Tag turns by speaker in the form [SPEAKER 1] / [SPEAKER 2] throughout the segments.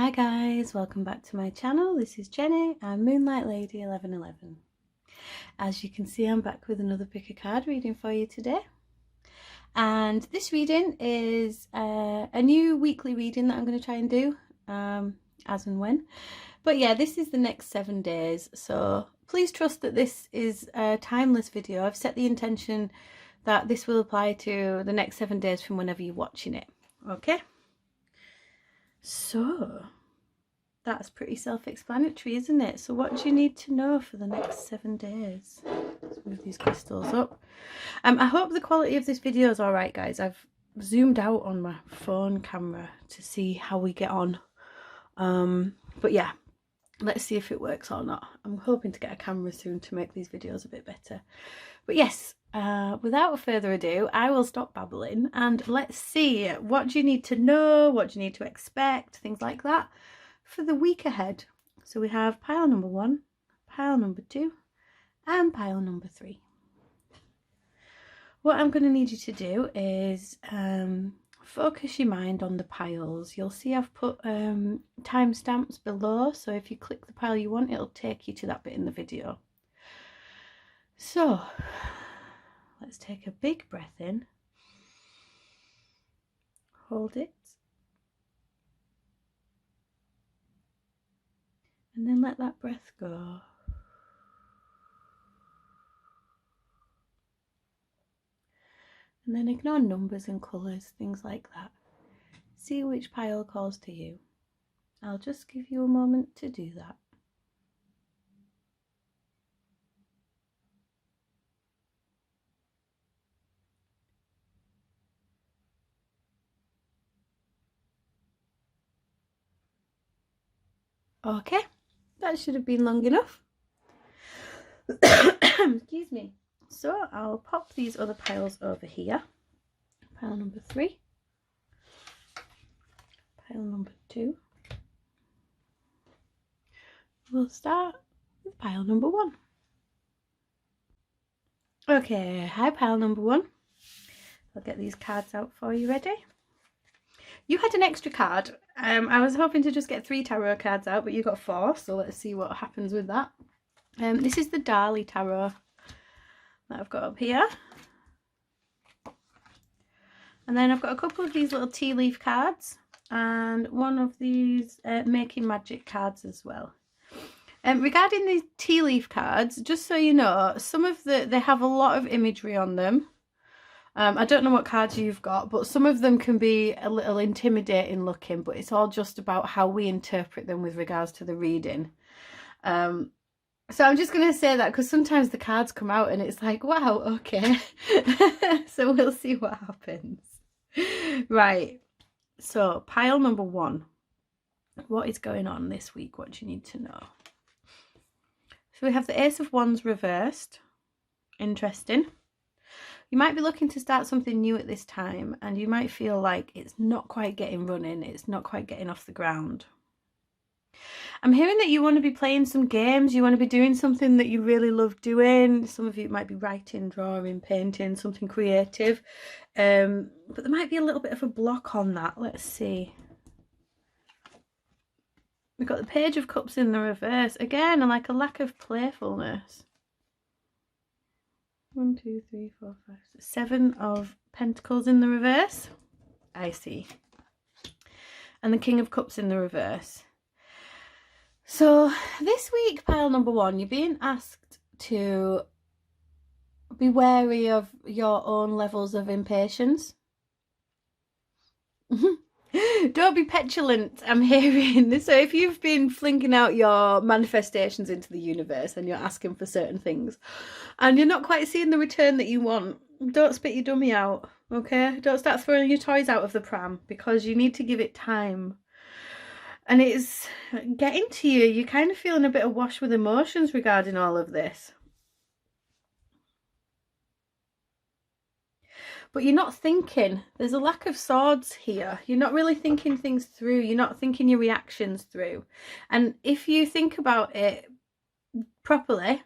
[SPEAKER 1] Hi guys, welcome back to my channel. This is Jenny. I'm Moonlight Lady 1111. As you can see, I'm back with another pick a card reading for you today. And this reading is a new weekly reading that I'm going to try and do as and when. But yeah, this is the next 7 days. So please trust that this is a timeless video. I've set the intention that this will apply to the next 7 days from whenever you're watching it. Okay? So that's pretty self-explanatory, isn't it? So what do you need to know for the next 7 days? Let's move these crystals up. I hope the quality of this video is all right, guys. I've zoomed out on my phone camera to see how we get on. But yeah, let's see if it works or not. I'm hoping to get a camera soon to make these videos a bit better. But yes, without further ado, I will stop babbling and let's see, what do you need to know, what do you need to expect, things like that for the week ahead. So we have pile number 1, pile number 2 and pile number 3. What I'm going to need you to do is focus your mind on the piles. You'll see I've put timestamps below, so if you click the pile you want, it'll take you to that bit in the video. So let's take a big breath in, hold it, and then let that breath go. And then ignore numbers and colours, things like that. See which pile calls to you. I'll just give you a moment to do that. Okay, that should have been long enough. Excuse me. So I'll pop these other piles over here. Pile number 3, pile number 2. We'll start with pile number 1. Okay, hi pile number 1. I'll get these cards out for you. Ready? You had an extra card. I was hoping to just get 3 tarot cards out, but you got 4, so let's see what happens with that. This is the Dali tarot that I've got up here. And then I've got a couple of these little tea leaf cards and one of these Making Magic cards as well. Regarding these tea leaf cards, just so you know, some of they have a lot of imagery on them. I don't know what cards you've got, but some of them can be a little intimidating looking, but it's all just about how we interpret them with regards to the reading. So I'm just going to say that because sometimes the cards come out and it's like, wow, okay. So we'll see what happens. Right. So pile number 1. What is going on this week? What do you need to know? So we have the Ace of Wands reversed. Interesting. You might be looking to start something new at this time and you might feel like it's not quite getting running. It's not quite getting off the ground. I'm hearing that you want to be playing some games, you want to be doing something that you really love doing. Some of you might be writing, drawing, painting, something creative. But there might be a little bit of a block on that. Let's see. We've got the Page of Cups in the reverse. Again, like a lack of playfulness. 1, 2, 3, 4, 5, 6, 7 of Pentacles in the reverse. I see. And the King of Cups in the reverse. So this week, pile number 1, you're being asked to be wary of your own levels of impatience. Don't be petulant, I'm hearing this. So if you've been flinging out your manifestations into the universe and you're asking for certain things and you're not quite seeing the return that you want, don't spit your dummy out, okay? Don't start throwing your toys out of the pram because you need to give it time. And it's getting to you. You're kind of feeling a bit awash with emotions regarding all of this. But you're not thinking. There's a lack of swords here. You're not really thinking things through. You're not thinking your reactions through. And if you think about it properly,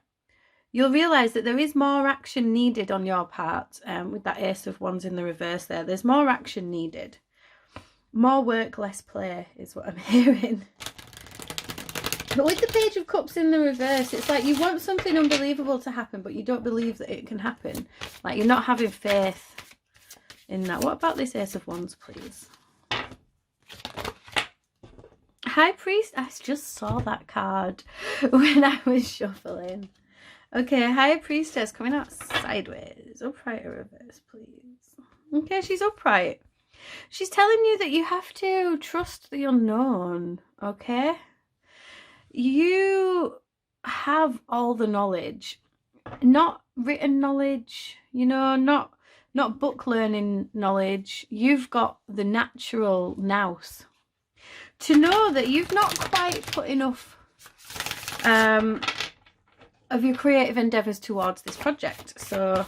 [SPEAKER 1] you'll realise that there is more action needed on your part with that Ace of Wands in the reverse there. There's more action needed. More work, less play is what I'm hearing. But with the Page of Cups in the reverse, it's like you want something unbelievable to happen, but you don't believe that it can happen. Like you're not having faith in that. What about this Ace of Wands, please? High Priest, I just saw that card when I was shuffling. Okay, High Priestess coming out sideways. Upright or reverse, please. Okay, she's upright. She's telling you that you have to trust the unknown, okay? You have all the knowledge, not written knowledge, you know, not book learning knowledge. You've got the natural nous to know that you've not quite put enough of your creative endeavours towards this project. So,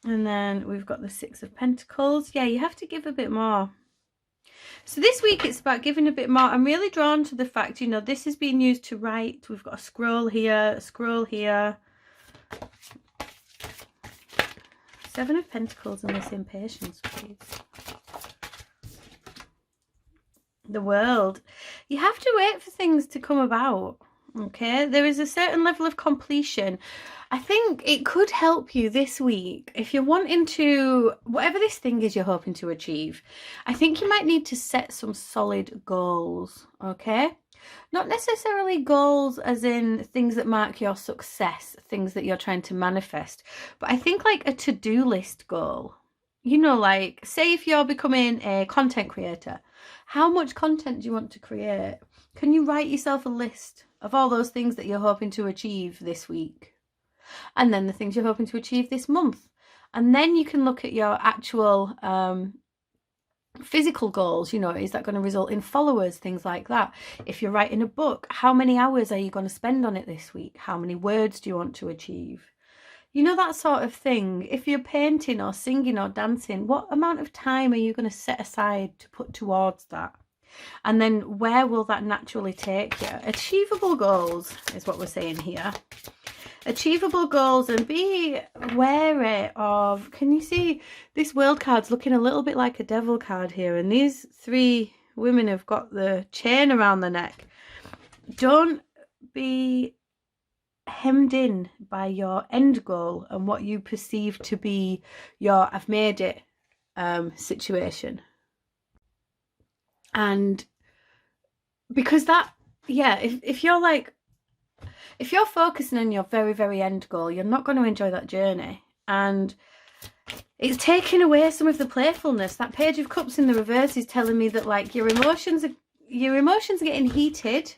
[SPEAKER 1] and then we've got the Six of Pentacles. Yeah, you have to give a bit more. So this week it's about giving a bit more. I'm really drawn to the fact, you know, this is being used to write. We've got a scroll here, a scroll here. Seven of Pentacles and this Impatience, please. The World. You have to wait for things to come about, okay? There is a certain level of completion. I think it could help you this week if you're wanting to, whatever this thing is you're hoping to achieve, I think you might need to set some solid goals, okay? Not necessarily goals as in things that mark your success, things that you're trying to manifest, but I think like a to-do list goal. You know, like, say if you're becoming a content creator, how much content do you want to create? Can you write yourself a list of all those things that you're hoping to achieve this week? And then the things you're hoping to achieve this month. And then you can look at your actual physical goals. You know, is that going to result in followers, things like that? If you're writing a book, how many hours are you going to spend on it this week? How many words do you want to achieve? You know, that sort of thing. If you're painting or singing or dancing, what amount of time are you going to set aside to put towards that? And then where will that naturally take you? Achievable goals is what we're saying here. Achievable goals, and be wary of, can you see this World card's looking a little bit like a Devil card here, and these three women have got the chain around the neck. Don't be hemmed in by your end goal and what you perceive to be your I've made it situation. And because that, yeah, if you're like, if you're focusing on your very, very end goal, you're not going to enjoy that journey. And it's taking away some of the playfulness. That Page of Cups in the reverse is telling me that, like, your emotions are getting heated.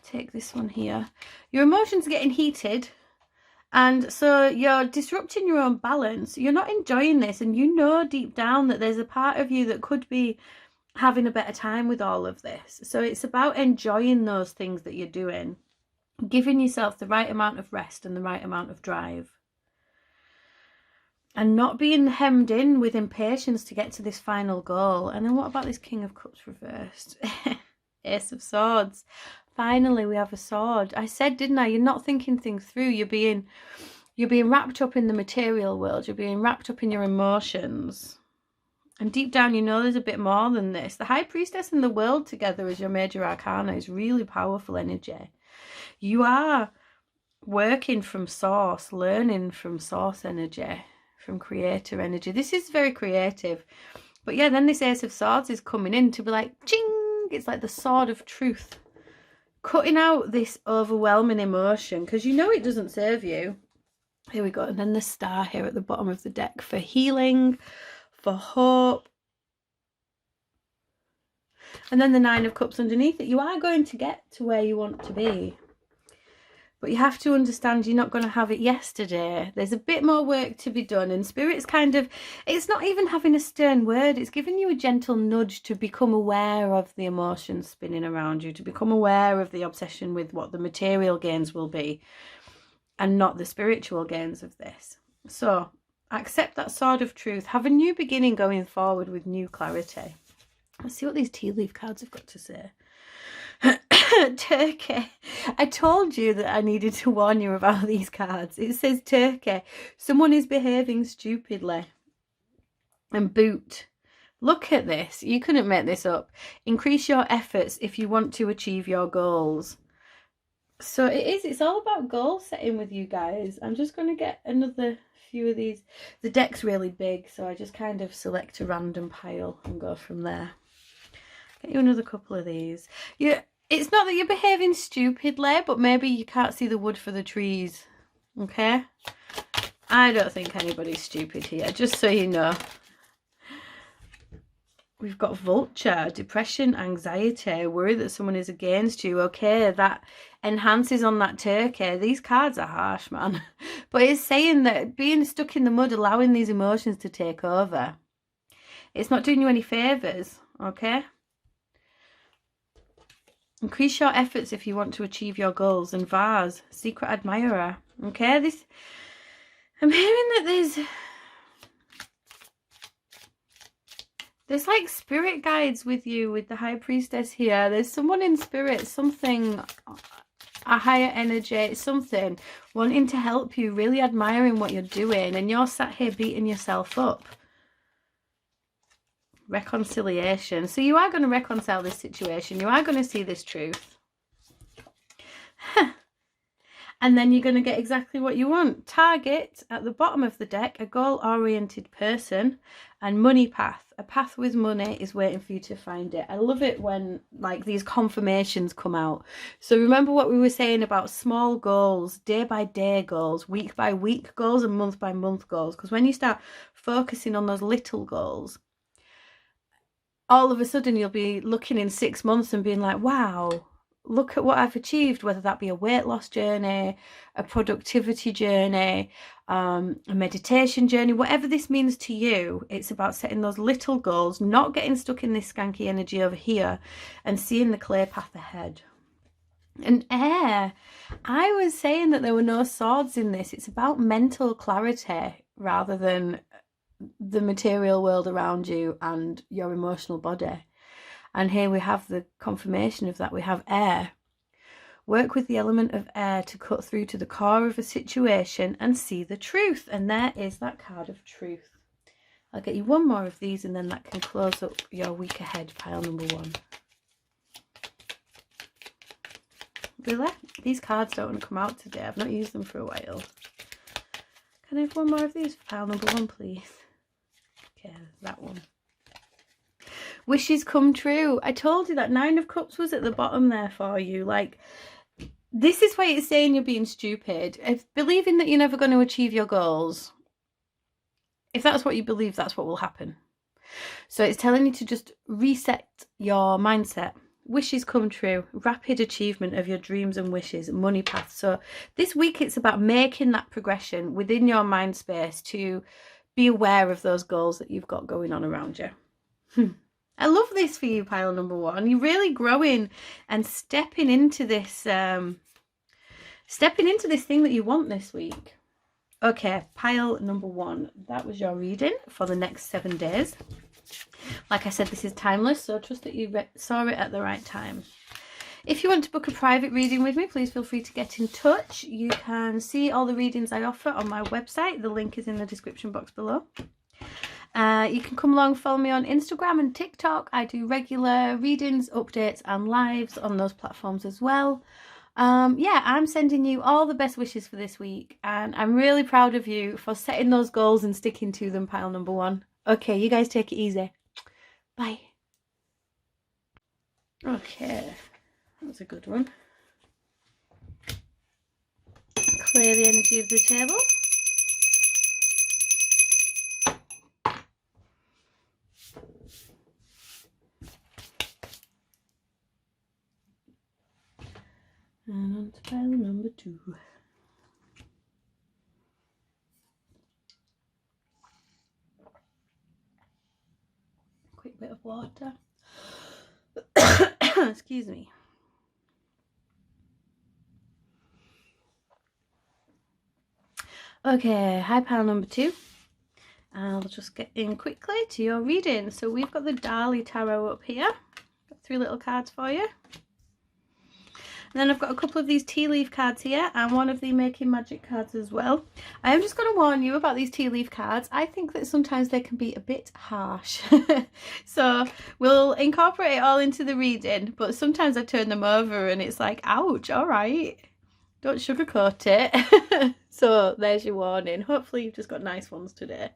[SPEAKER 1] Take this one here. Your emotions are getting heated. And so you're disrupting your own balance. You're not enjoying this. And you know deep down that there's a part of you that could be having a better time with all of this. So it's about enjoying those things that you're doing. Giving yourself the right amount of rest and the right amount of drive. And not being hemmed in with impatience to get to this final goal. And then what about this King of Cups reversed? Ace of Swords. Finally, we have a sword. I said, didn't I? You're not thinking things through. You're being wrapped up in the material world. You're being wrapped up in your emotions. And deep down, you know there's a bit more than this. The High Priestess and the World together as your major arcana is really powerful energy. You are working from source, learning from source energy, from creator energy. This is very creative. But yeah, then this Ace of Swords is coming in to be like, ching! It's like the sword of truth. Cutting out this overwhelming emotion because you know it doesn't serve you. Here we go. And then the star here at the bottom of the deck for healing, for hope. And then the Nine of Cups underneath it. You are going to get to where you want to be. But you have to understand you're not going to have it yesterday. There's a bit more work to be done. And Spirit's kind of, it's not even having a stern word. It's giving you a gentle nudge to become aware of the emotions spinning around you. To become aware of the obsession with what the material gains will be. And not the spiritual gains of this. So, accept that sword of truth. Have a new beginning going forward with new clarity. Let's see what these tea leaf cards have got to say. Turkey. I told you that I needed to warn you about these cards. It says Turkey. Someone is behaving stupidly. and boot. Look at this. You couldn't make this up. Increase your efforts if you want to achieve your goals. So it's all about goal setting with you guys. I'm just going to get another few of these. The deck's really big, so I just kind of select a random pile and go from there. Get you another couple of these. It's not that you're behaving stupidly, but maybe you can't see the wood for the trees. Okay? I don't think anybody's stupid here, just so you know. We've got vulture, depression, anxiety, worry that someone is against you. Okay, that enhances on that turkey. These cards are harsh, man. But it's saying that being stuck in the mud, allowing these emotions to take over, it's not doing you any favours, okay? Increase your efforts if you want to achieve your goals. And vase, secret admirer. Okay, I'm hearing that there's like spirit guides with you, with the high priestess here. There's someone in spirit, something, a higher energy, something wanting to help you, really admiring what you're doing, and you're sat here beating yourself up. Reconciliation. So you are going to reconcile this situation. You are going to see this truth. And then you're going to get exactly what you want. Target, at the bottom of the deck, a goal-oriented person, and money path. A path with money is waiting for you to find it. I love it when like these confirmations come out. So remember what we were saying about small goals, day-by-day goals, week-by-week goals, and month-by-month goals. Because when you start focusing on those little goals, all of a sudden you'll be looking in 6 months and being like, wow, look at what I've achieved, whether that be a weight loss journey, a productivity journey, a meditation journey, whatever this means to you. It's about setting those little goals, not getting stuck in this skanky energy over here, and seeing the clear path ahead. And air, I was saying that there were no swords in this. It's about mental clarity rather than the material world around you and your emotional body. And here we have the confirmation of that. We have air. Work with the element of air to cut through to the core of a situation and see the truth. And there is that card of truth. I'll get you one more of these, and then that can close up your week ahead, pile number 1. Really? These cards don't want to come out today. I've not used them for a while. Can I have one more of these for pile number 1, please? Okay, that one. Wishes come true. I told you that 9 of Cups was at the bottom there for you. Like, this is why it's saying you're being stupid. If believing that you're never going to achieve your goals, if that's what you believe, that's what will happen. So it's telling you to just reset your mindset. Wishes come true. Rapid achievement of your dreams and wishes. Money path. So this week it's about making that progression within your mind space to be aware of those goals that you've got going on around you. I love this for you, pile number 1. You're really growing and stepping into this thing that you want this week. Okay, pile number 1. That was your reading for the next 7 days. Like I said, this is timeless, so trust that you saw it at the right time. If you want to book a private reading with me, please feel free to get in touch. You can see all the readings I offer on my website. The link is in the description box below. You can come along, follow me on Instagram and TikTok. I do regular readings, updates and lives on those platforms as well. Yeah, I'm sending you all the best wishes for this week, and I'm really proud of you for setting those goals and sticking to them, pile number 1. Okay, you guys take it easy. Bye. Okay, that was a good one. Clear the energy of the table. And on to pile number 2. Quick bit of water. Excuse me. Okay, hi pile number 2. I'll just get in quickly to your reading. So we've got the Dali Tarot up here. Got 3 little cards for you. then I've got a couple of these tea leaf cards here and one of the Making Magic cards as well. I am just going to warn you about these tea leaf cards. I think that sometimes they can be a bit harsh. So we'll incorporate it all into the reading, but sometimes I turn them over and it's like, ouch, all right. Don't sugarcoat it. So there's your warning. Hopefully you've just got nice ones today.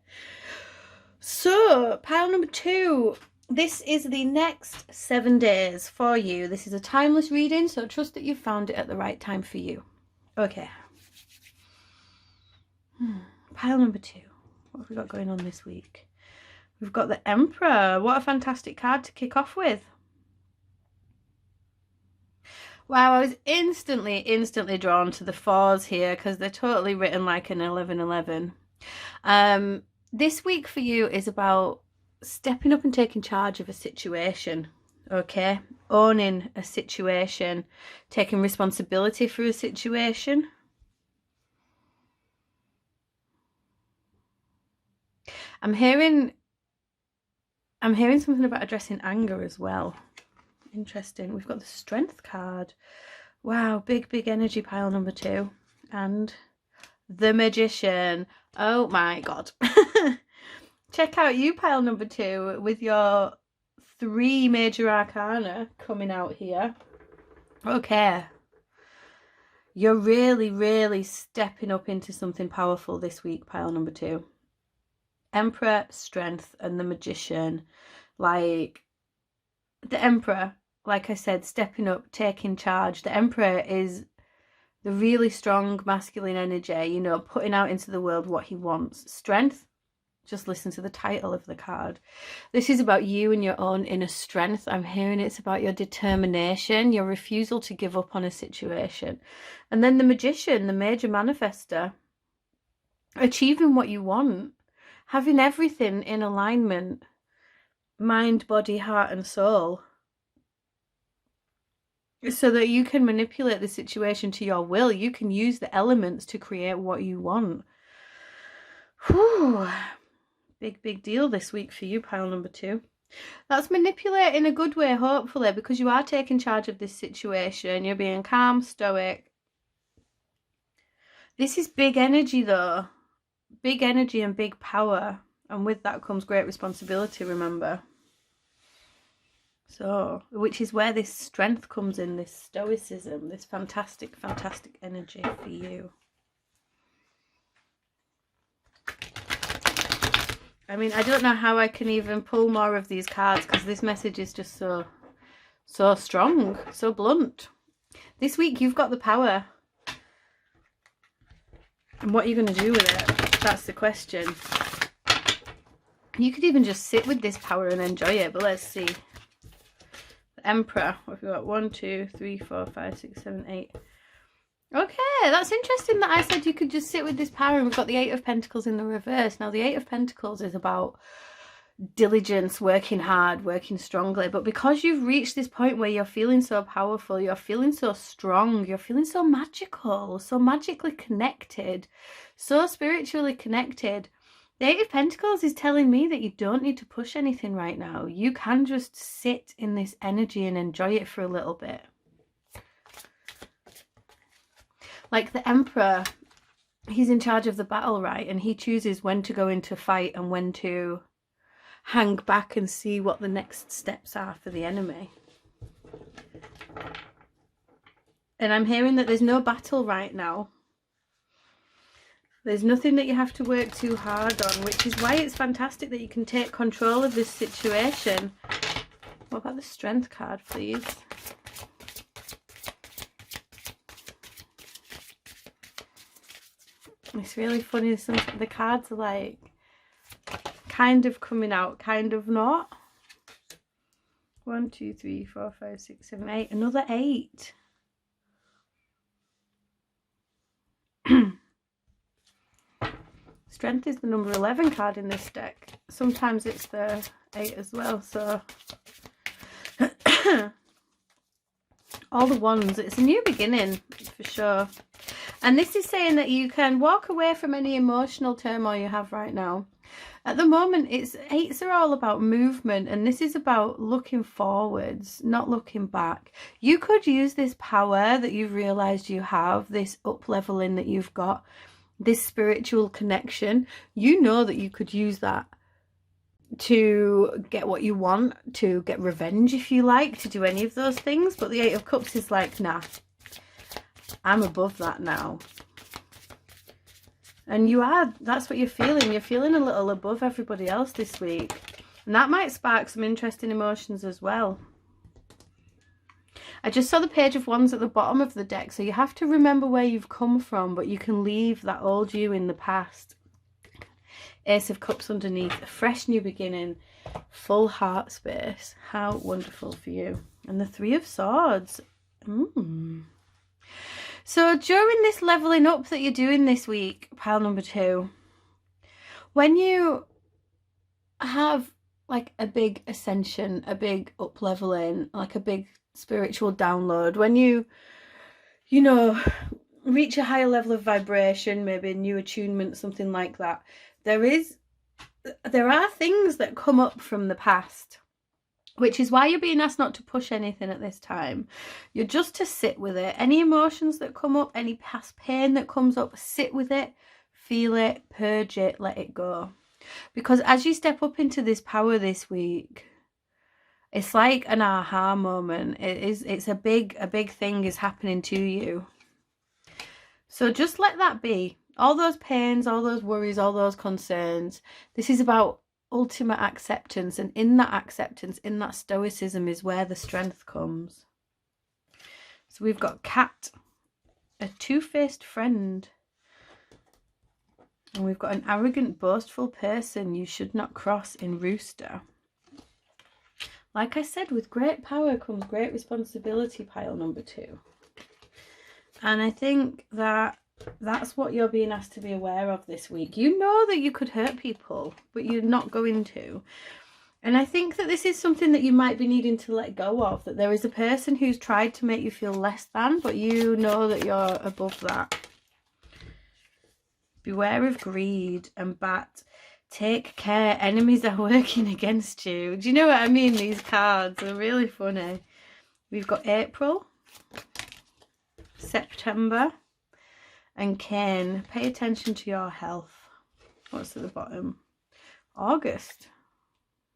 [SPEAKER 1] So pile number 2. This is the next 7 days for you. This is a timeless reading, so trust that you've found it at the right time for you. Okay. Pile number 2. What have we got going on this week? We've got the Emperor. What a fantastic card to kick off with. Wow, I was instantly drawn to the 4s here because they're totally written like an 11-11. This week for you is about stepping up and taking charge of a situation, okay? Owning a situation, taking responsibility for a situation. I'm hearing something about addressing anger as well. Interesting. We've got the Strength card. Wow, big energy, pile number 2. And the Magician. Oh my God. Check out you, pile number 2, with your 3 major arcana coming out here. Okay. You're really stepping up into something powerful this week, pile number 2. Emperor, Strength, and the Magician. Like, the Emperor, like I said, stepping up, taking charge. The Emperor is the really strong masculine energy, you know, putting out into the world what he wants. Strength. Just listen to the title of the card. This is about you and your own inner strength. I'm hearing it's about your determination, your refusal to give up on a situation. And then the Magician, the major manifester, achieving what you want, having everything in alignment, mind, body, heart, and soul, so that you can manipulate the situation to your will. You can use the elements to create what you want. Whew. Big deal this week for you, pile number 2. That's manipulate in a good way, hopefully, because you are taking charge of this situation. You're being calm, stoic. This is big energy, though. Big energy and big power. And with that comes great responsibility, remember. So, which is where this strength comes in, this stoicism, this fantastic energy for you. I mean, I don't know how I can even pull more of these cards because this message is just so strong, so blunt. This week you've got the power. And what are you going to do with it? That's the question. You could even just sit with this power and enjoy it, but let's see. The Emperor. What have we got? 1, 2, 3, 4, 5, 6, 7, 8. Okay, that's interesting that I said you could just sit with this power, and we've got the 8 of Pentacles in the reverse. Now, the 8 of Pentacles is about diligence, working hard, working strongly. But because you've reached this point where you're feeling so powerful, you're feeling so strong, you're feeling so magical, so magically connected, so spiritually connected, the 8 of Pentacles is telling me that you don't need to push anything right now. You can just sit in this energy and enjoy it for a little bit. Like the Emperor, he's in charge of the battle, right? And he chooses when to go into fight and when to hang back and see what the next steps are for the enemy. And I'm hearing that there's no battle right now. There's nothing that you have to work too hard on, which is why it's fantastic that you can take control of this situation. What about the Strength card, please? It's really funny. The cards are like kind of coming out, kind of not. 1, 2, 3, 4, 5, 6, 7, 8. Another 8. Strength is the number 11 card in this deck. Sometimes it's the 8 as well, so all the ones. It's a new beginning for sure. And this is saying that you can walk away from any emotional turmoil you have right now. At the moment, eights are all about movement, and this is about looking forwards, not looking back. You could use this power that you've realized you have, this up leveling that you've got, this spiritual connection. You know that you could use that to get what you want, to get revenge if you like, to do any of those things. But the Eight of Cups is like, nah, I'm above that now. And you are, that's what you're feeling. You're feeling a little above everybody else this week. And that might spark some interesting emotions as well. I just saw the Page of Wands at the bottom of the deck. So you have to remember where you've come from, but you can leave that old you in the past. Ace of Cups underneath, a fresh new beginning, full heart space. How wonderful for you. And the Three of Swords. So during this leveling up that you're doing this week, pile number 2, when you have like a big ascension, a big up leveling, like a big spiritual download, when you know, reach a higher level of vibration, maybe a new attunement, something like that, there are things that come up from the past, which is why you're being asked not to push anything at this time. You're just to sit with it. Any emotions that come up, any past pain that comes up, sit with it, feel it, purge it, let it go. Because as you step up into this power this week, it's like an aha moment. It's a big thing is happening to you. So just let that be. All those pains, all those worries, all those concerns. This is about ultimate acceptance, and in that acceptance, in that stoicism, is where the strength comes. So we've got Cat, a two-faced friend, and we've got an arrogant, boastful person you should not cross in Rooster. Like I said, with great power comes great responsibility, pile number 2. And I think that that's what you're being asked to be aware of this week. You know that you could hurt people, but you're not going to. And I think that this is something that you might be needing to let go of, that there is a person who's tried to make you feel less than, but you know that you're above that. Beware of greed and Bat. Take care, enemies are working against you. Do you know what I mean? These cards are really funny. We've got April, September, and Cain. Pay attention to your health. What's at the bottom? August,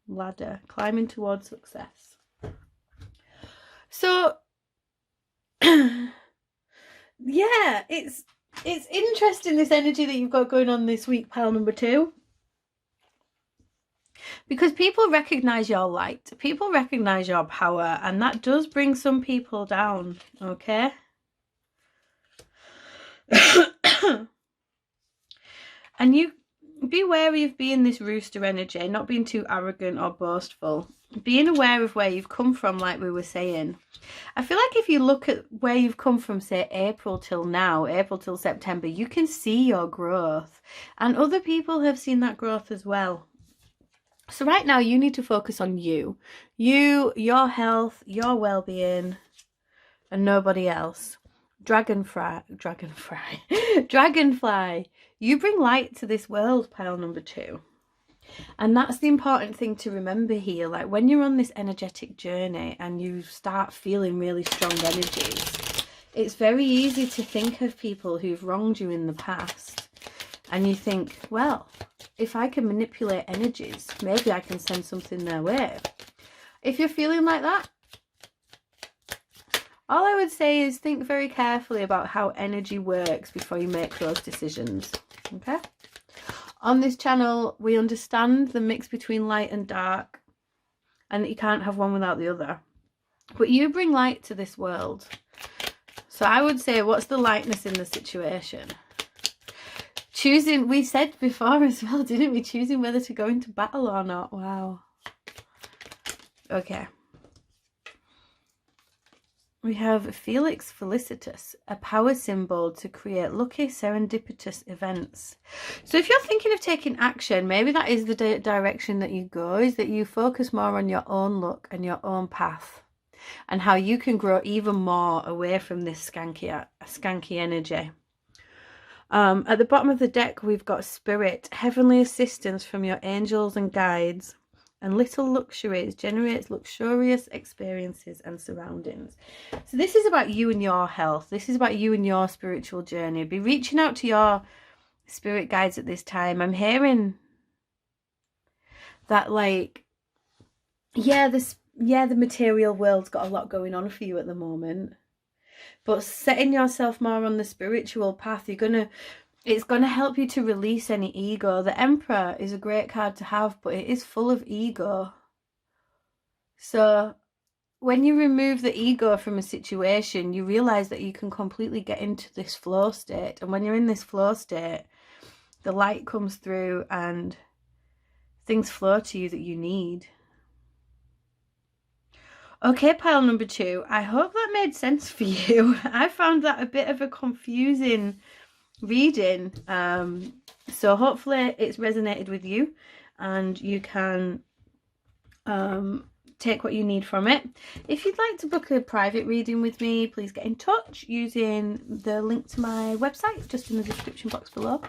[SPEAKER 1] ladder, climbing towards success. So yeah, it's interesting, this energy that you've got going on this week, pile number 2. Because people recognize your light, people recognize your power, and that does bring some people down, okay? And you be wary of being this Rooster energy, not being too arrogant or boastful. Being aware of where you've come from, like we were saying. I feel like if you look at where you've come from, say April till now, April till September, you can see your growth. And other people have seen that growth as well. So right now you need to focus on you. Your health, your well-being, and nobody else. Dragonfly. You bring light to this world, pile number 2. And that's the important thing to remember here. Like when you're on this energetic journey and you start feeling really strong energies, it's very easy to think of people who've wronged you in the past. And you think, well, if I can manipulate energies, maybe I can send something their way. If you're feeling like that, all I would say is think very carefully about how energy works before you make those decisions, okay? On this channel, we understand the mix between light and dark, and that you can't have one without the other. But you bring light to this world. So I would say, what's the lightness in the situation? Choosing, we said before as well, didn't we? Choosing whether to go into battle or not. Wow. Okay. We have Felix Felicitas, a power symbol to create lucky serendipitous events. So if you're thinking of taking action, maybe that is the direction that you go, is that you focus more on your own luck and your own path and how you can grow even more away from this skanky energy. At the bottom of the deck, we've got Spirit, heavenly assistance from your angels and guides, and little luxuries generates luxurious experiences and surroundings. So this is about you and your health. This is about you and your spiritual journey. Be reaching out to your spirit guides at this time. I'm hearing that, like, the material world's got a lot going on for you at the moment. But setting yourself more on the spiritual path, it's gonna help you to release any ego. The Emperor is a great card to have, but it is full of ego. So when you remove the ego from a situation, you realize that you can completely get into this flow state. And when you're in this flow state, the light comes through and things flow to you that you need. Okay, pile number 2. I hope that made sense for you. I found that a bit of a confusing reading. So hopefully it's resonated with you and you can take what you need from it. If you'd like to book a private reading with me, please get in touch using the link to my website just in the description box below.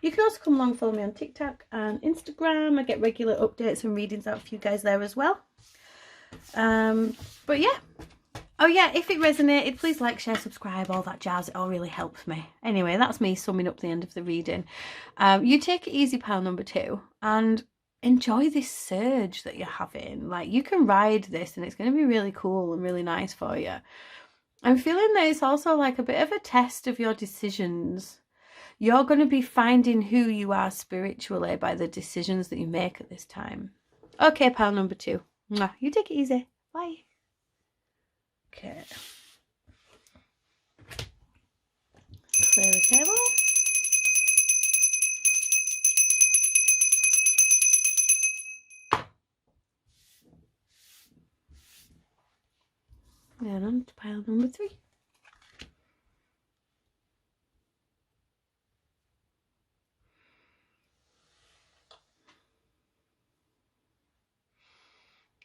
[SPEAKER 1] You can also come along, follow me on TikTok and Instagram. I get regular updates and readings out for you guys there as well. But yeah, oh yeah, if it resonated, please like, share, subscribe, all that jazz. It all really helps me. Anyway, that's me summing up the end of the reading. You take it easy, pile number 2, and enjoy this surge that you're having. Like, you can ride this and it's going to be really cool and really nice for you. I'm feeling that it's also like a bit of a test of your decisions. You're going to be finding who you are spiritually by the decisions that you make at this time. Okay, pile number 2. You take it easy. Bye. Okay. Clear the table. And on to pile number 3.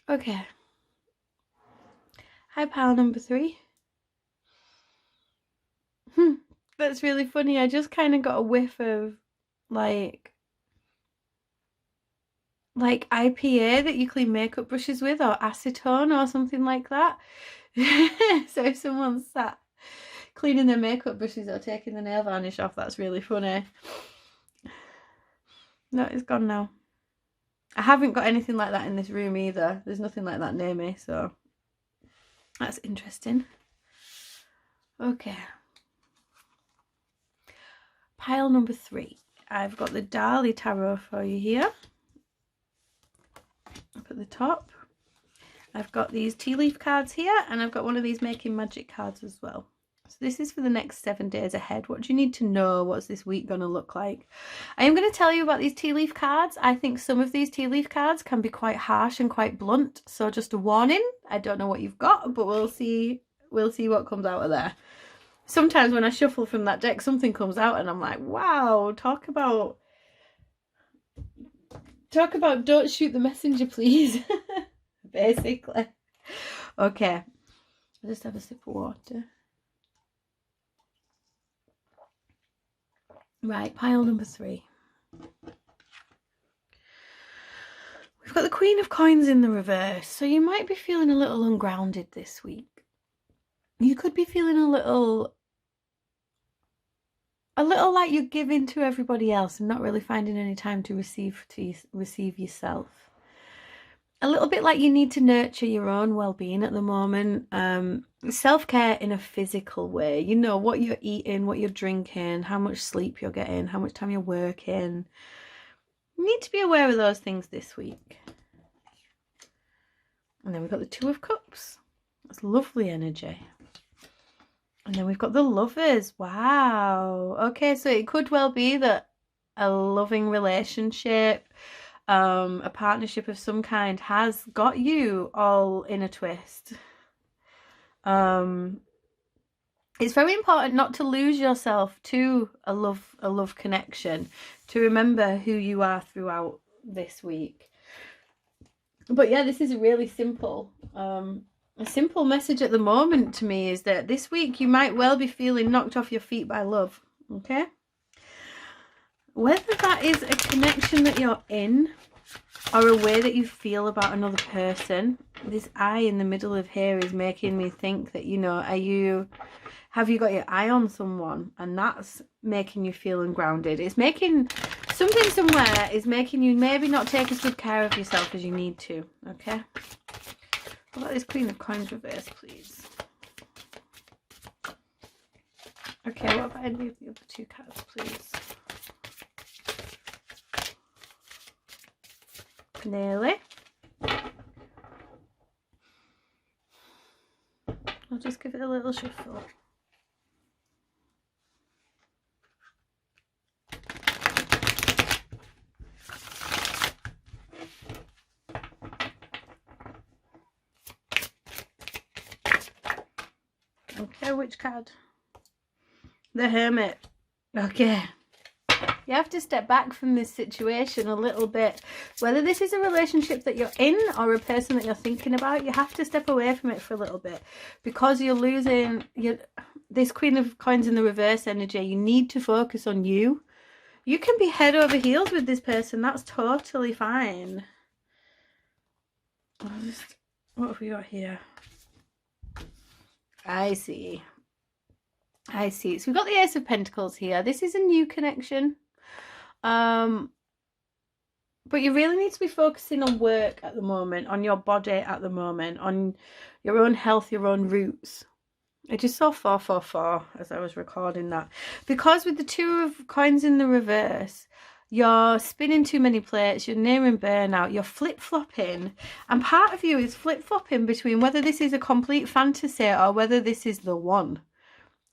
[SPEAKER 1] Okay. Hi, pile number 3. That's really funny. I just kind of got a whiff of like IPA that you clean makeup brushes with, or acetone or something like that. So if someone's sat cleaning their makeup brushes or taking the nail varnish off, that's really funny. No, it's gone now. I haven't got anything like that in this room either. There's nothing like that near me, so that's interesting. Okay. Pile number 3. I've got the Dali Tarot for you here. Up at the top. I've got these tea leaf cards here, and I've got one of these Making Magic cards as well. So this is for the next 7 days ahead. What do you need to know? What's this week going to look like? I am going to tell you about these tea leaf cards. I think some of these tea leaf cards can be quite harsh and quite blunt. So just a warning. I don't know what you've got, but we'll see what comes out of there. Sometimes when I shuffle from that deck, something comes out and I'm like, wow, talk about don't shoot the messenger, please. Basically. Okay. I'll just have a sip of water. Right, pile number 3. We've got the Queen of Coins in the reverse. So you might be feeling a little ungrounded this week. You could be feeling a little like you're giving to everybody else and not really finding any time to receive yourself. A little bit like you need to nurture your own well-being at the moment. Self-care in a physical way. You know, what you're eating, what you're drinking, how much sleep you're getting, how much time you're working. You need to be aware of those things this week. And then we've got the Two of Cups. That's lovely energy. And then we've got the Lovers. Wow. Okay, so it could well be that a loving relationship, a partnership of some kind has got you all in a twist. It's very important not to lose yourself to a love connection, to remember who you are throughout this week. But yeah, this is a really simple a simple message at the moment to me, is that this week you might well be feeling knocked off your feet by love. Okay, Whether that is a connection that you're in or a way that you feel about another person, this eye in the middle of here is making me think that, you know, have you got your eye on someone and that's making you feel ungrounded? It's making something somewhere is making you maybe not take as good care of yourself as you need to. Okay, what about this Queen of Coins reverse, please? Okay, what about any of the other two cards, please? Nearly. I'll just give it a little shuffle. Okay, which card? The Hermit. Okay. You have to step back from this situation a little bit. Whether this is a relationship that you're in or a person that you're thinking about, you have to step away from it for a little bit because you're losing this Queen of Coins in the reverse energy. You need to focus on you. You can be head over heels with this person. That's totally fine. What have we got here? I see. So we've got the Ace of Pentacles here. This is a new connection. But you really need to be focusing on work at the moment, on your body at the moment, on your own health, your own roots. I just saw 444 as I was recording that. Because with the Two of Coins in the reverse, you're spinning too many plates, you're nearing burnout, you're flip-flopping. And part of you is flip-flopping between whether this is a complete fantasy or whether this is the one.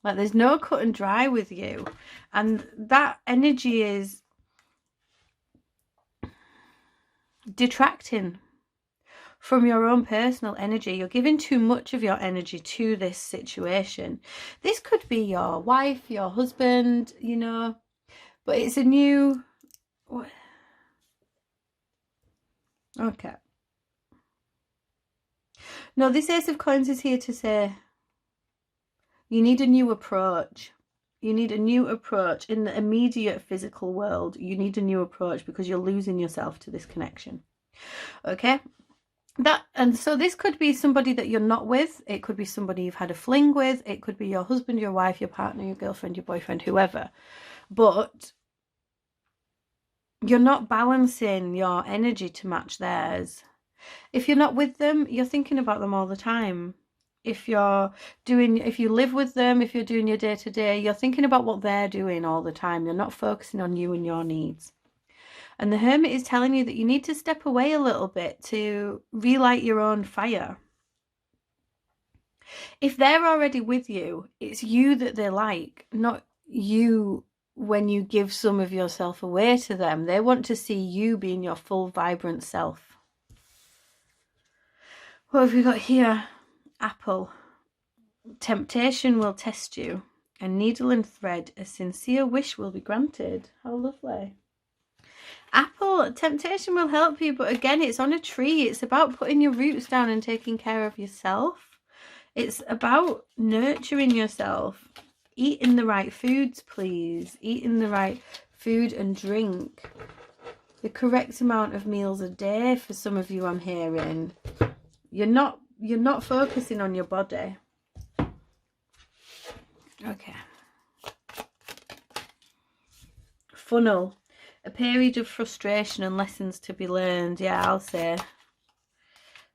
[SPEAKER 1] Like, there's no cut and dry with you. And that energy is detracting from your own personal energy. You're giving too much of your energy to this situation. This could be your wife, your husband, you know, but it's a new... Okay. No, this Ace of Coins is here to say you need a new approach. You need a new approach in the immediate physical world. You need a new approach because you're losing yourself to this connection. Okay? And so this could be somebody that you're not with. It could be somebody you've had a fling with. It could be your husband, your wife, your partner, your girlfriend, your boyfriend, whoever. But you're not balancing your energy to match theirs. If you're not with them, you're thinking about them all the time. If you live with them, if you're doing your day-to-day, you're thinking about what they're doing all the time. You're not focusing on you and your needs. And the Hermit is telling you that you need to step away a little bit to relight your own fire. If they're already with you, it's you that they like, not you when you give some of yourself away to them. They want to see you being your full, vibrant self. What have we got here? Apple. Temptation will test you. A needle and thread. A sincere wish will be granted. How lovely. Apple, temptation will help you, but again, it's on a tree. It's about putting your roots down and taking care of yourself. It's about nurturing yourself. Eating the right foods, please. Eating the right food and drink. The correct amount of meals a day for some of you, I'm hearing. You're not focusing on your body. Okay. Funnel. A period of frustration and lessons to be learned. Yeah, I'll say.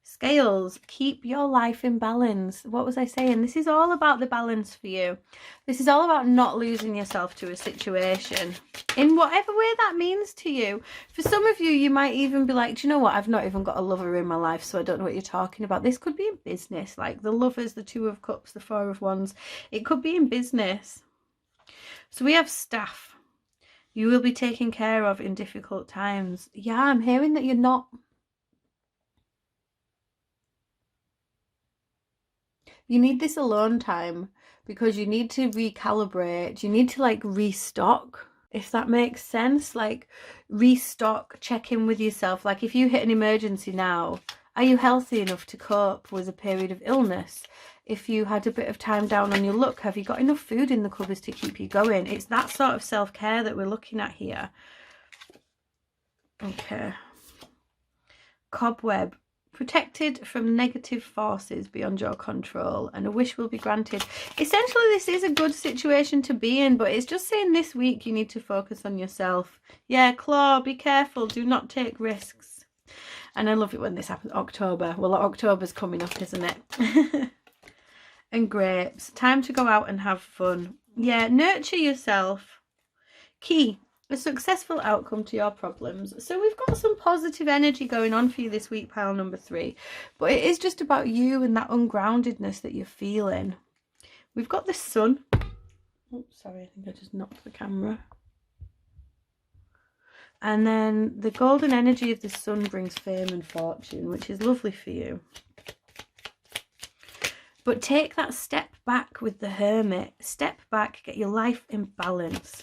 [SPEAKER 1] Scales. Keep your life in balance. What was I saying? This is all about the balance for you. This is all about not losing yourself to a situation in whatever way that means to you. For some of you, you might even be like, do you know what? I've not even got a lover in my life, so I don't know what you're talking about. This could be in business, like the Lovers, the Two of Cups, the Four of Wands. It could be in business. So we have staff. You will be taken care of in difficult times. Yeah, I'm hearing that you're not. You need this alone time because you need to recalibrate. You need to like restock, if that makes sense. Like restock, check in with yourself. Like if you hit an emergency now Are you healthy enough to cope with a period of illness? If you had a bit of time down on your luck, have you got enough food in the cupboards to keep you going? It's that sort of self-care that we're looking at here. Okay. Cobweb. Protected from negative forces beyond your control, and a wish will be granted. Essentially, this is a good situation to be in, but it's just saying this week you need to focus on yourself. Yeah, Claw, be careful. Do not take risks. And I love it when this happens. October. Well, October's coming up, isn't it? And grapes. Time to go out and have fun. Yeah, nurture yourself. Key. A successful outcome to your problems. So we've got some positive energy going on for you this week, pile number 3. But it is just about you and that ungroundedness that you're feeling. We've got the sun. Oh, sorry, I think I just knocked the camera. And then the golden energy of the sun brings fame and fortune, which is lovely for you. But take that step back with the Hermit. Step back, get your life in balance.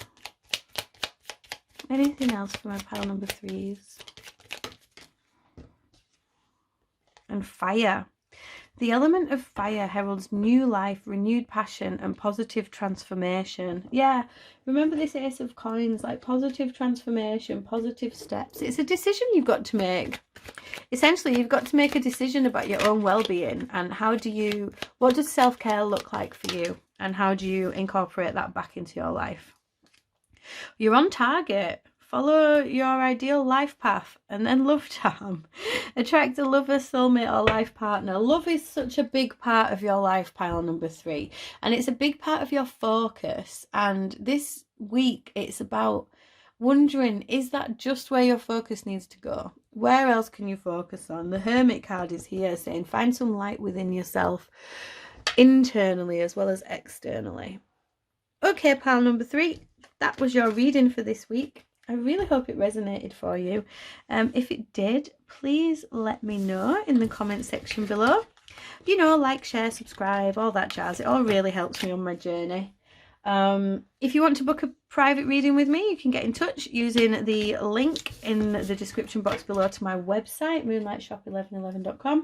[SPEAKER 1] Anything else for my pile number 3s? And fire. The element of fire heralds new life, renewed passion, and positive transformation. Yeah, remember this Ace of Coins, like positive transformation, positive steps. It's a decision you've got to make. Essentially, you've got to make a decision about your own well-being and what does self-care look like for you, and how do you incorporate that back into your life? You're on target. Follow your ideal life path, and then love charm. Attract a lover, soulmate, or life partner. Love is such a big part of your life, pile number 3, and it's a big part of your focus. And this week, it's about wondering, is that just where your focus needs to go? Where else can you focus on? The Hermit card is here saying find some light within yourself, internally as well as externally. Okay, pile number 3, that was your reading for this week. I really hope it resonated for you. If it did, please let me know in the comment section below. You know, like, share, subscribe, all that jazz. It all really helps me on my journey. If you want to book a private reading with me, you can get in touch using the link in the description box below to my website, moonlightshop1111.com.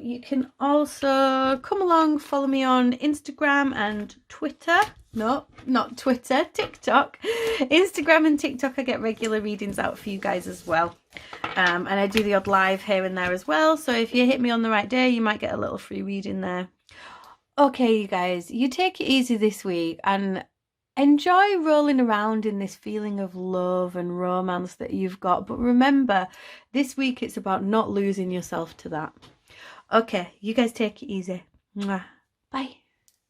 [SPEAKER 1] You can also come along, follow me on Instagram and Twitter. No, not Twitter, TikTok. Instagram and TikTok, I get regular readings out for you guys as well. And I do the odd live here and there as well. So if you hit me on the right day, you might get a little free reading there. Okay, you guys, you take it easy this week and enjoy rolling around in this feeling of love and romance that you've got. But remember, this week it's about not losing yourself to that. Okay, you guys take it easy. Mwah. Bye.